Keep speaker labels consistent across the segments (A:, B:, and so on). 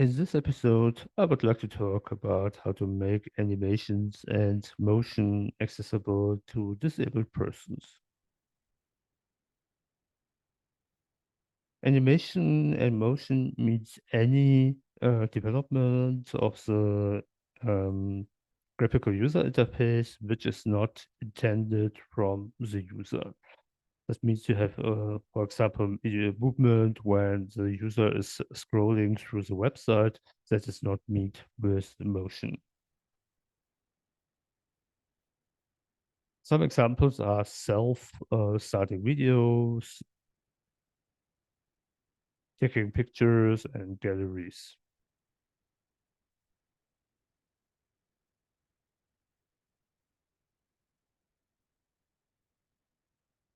A: In this episode, I would like to talk about how to make animations and motion accessible to disabled persons. Animation and motion means any development of the um, graphical user interface which is not intended from the user. That means you have, for example, a movement when the user is scrolling through the website that is not meet with motion. Some examples are self-starting videos, taking pictures, and galleries.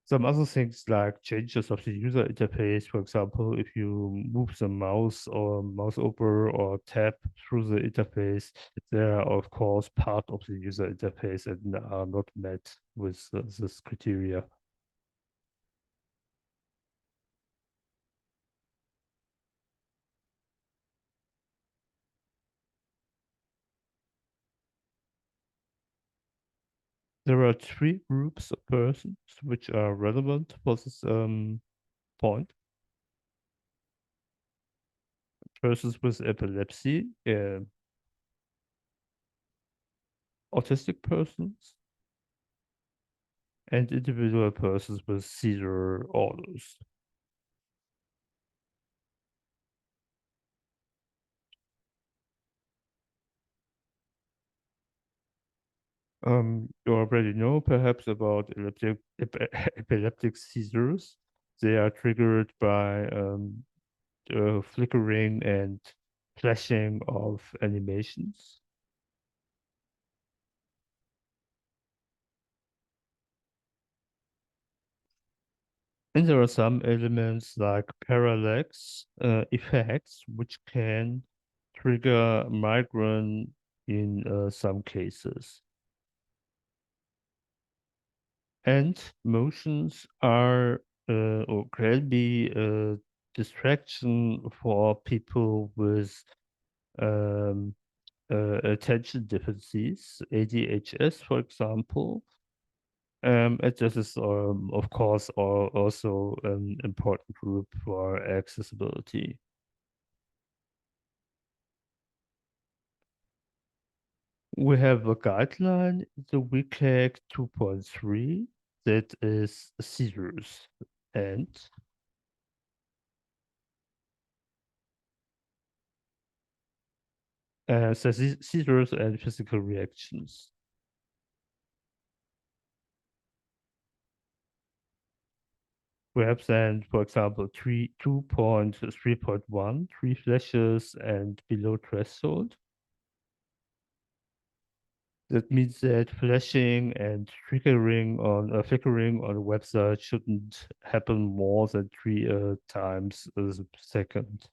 A: Some other things like changes of the user interface, for example, if you move the mouse or mouse over or tap through the interface, they are of course part of the user interface and are not met with this criteria. There are three groups of persons which are relevant for this point. Persons with epilepsy, autistic persons, and individual persons with seizure orders. You already know perhaps about epileptic seizures. They are triggered by flickering and flashing of animations. And there are some elements like parallax effects, which can trigger migraine in some cases. And motions are or can be a distraction for people with um, attention deficits, ADHS, for example. And this is, of course, also an important group for accessibility. We have a guideline, the WCAG 2.3, that is seizures. And so seizures and physical reactions. We have then, for example, 2.3.1, three flashes and below threshold. That means that flashing and flickering on a website shouldn't happen more than three times a second.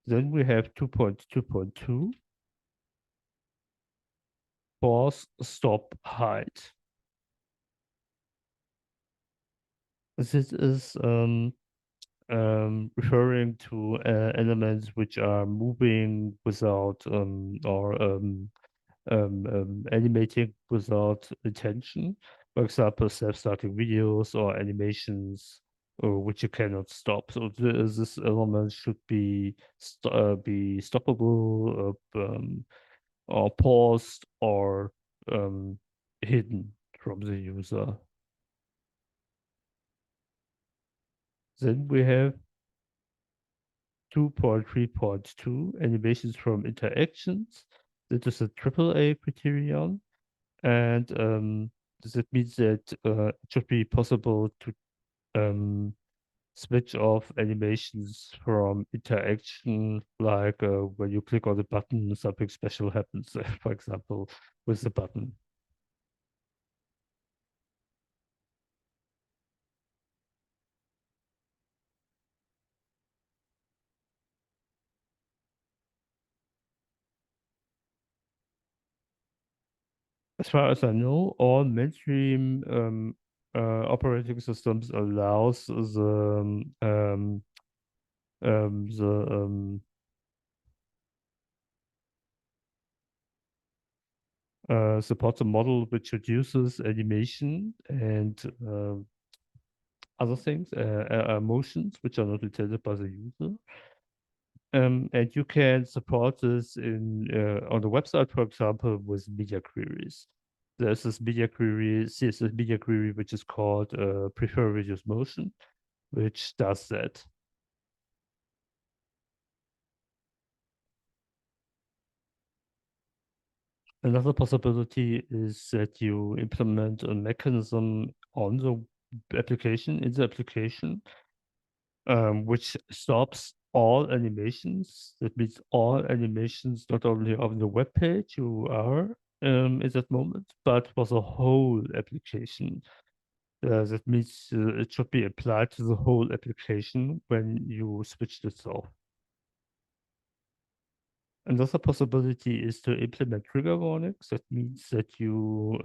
A: Then we have 2.2.2, pause, stop, hide. This is referring to elements which are moving without animating without attention. For example, self-starting videos or animations which you cannot stop. So this element should be stoppable, or paused or um, hidden from the user. Then we have 2.3.2 animations from interactions. That is a AAA criterion. And that means that it should be possible to um, switch off animations from interaction, like when you click on the button, something special happens, for example, with the button. As far as I know, all mainstream operating systems allows the supports a model which reduces animation and other things, motions which are not detected by the user. And you can support this in on the website, for example, with media queries. There's this media query, CSS media query, which is called prefer reduce motion, which does that. Another possibility is that you implement a mechanism on the application, in the application, which stops all animations. That means all animations, not only on the web page you are at that moment, but for the whole application. That means it should be applied to the whole application when you switch this off. Another possibility is to implement trigger warnings. That means that you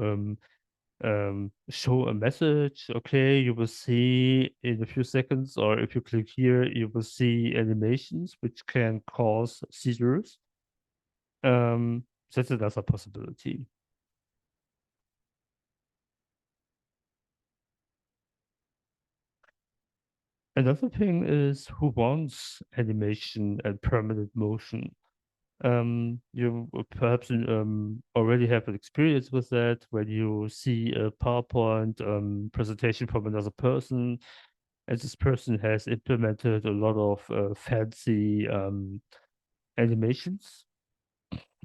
A: show a message. Okay, you will see in a few seconds, or if you click here, you will see animations which can cause seizures. That's another possibility. Another thing is who wants animation and permanent motion. You perhaps already have an experience with that when you see a PowerPoint presentation from another person, and this person has implemented a lot of fancy animations.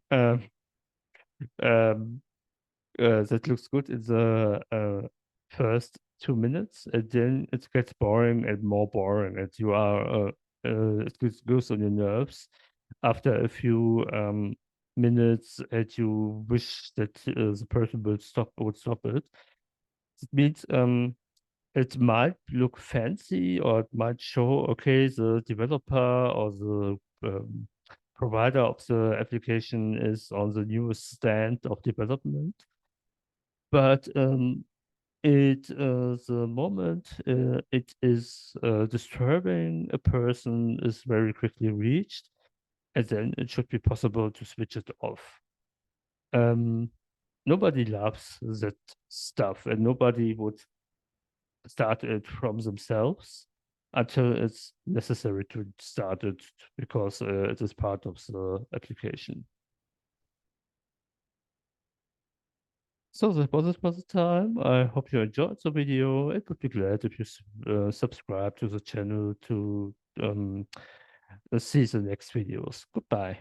A: Um, um, that looks good in the first 2 minutes, and then it gets boring and more boring, and you are goes on your nerves after a few minutes, and you wish that the person would stop it. It means it might look fancy, or it might show, okay, the developer or the provider of the application is on the newest stand of development. But the moment it is disturbing a person is very quickly reached, and then it should be possible to switch it off. Nobody loves that stuff, and nobody would start it from themselves until it's necessary to start it because it is part of the application. So that was it for the time. I hope you enjoyed the video. I would be glad if you subscribe to the channel to see the next videos. Goodbye.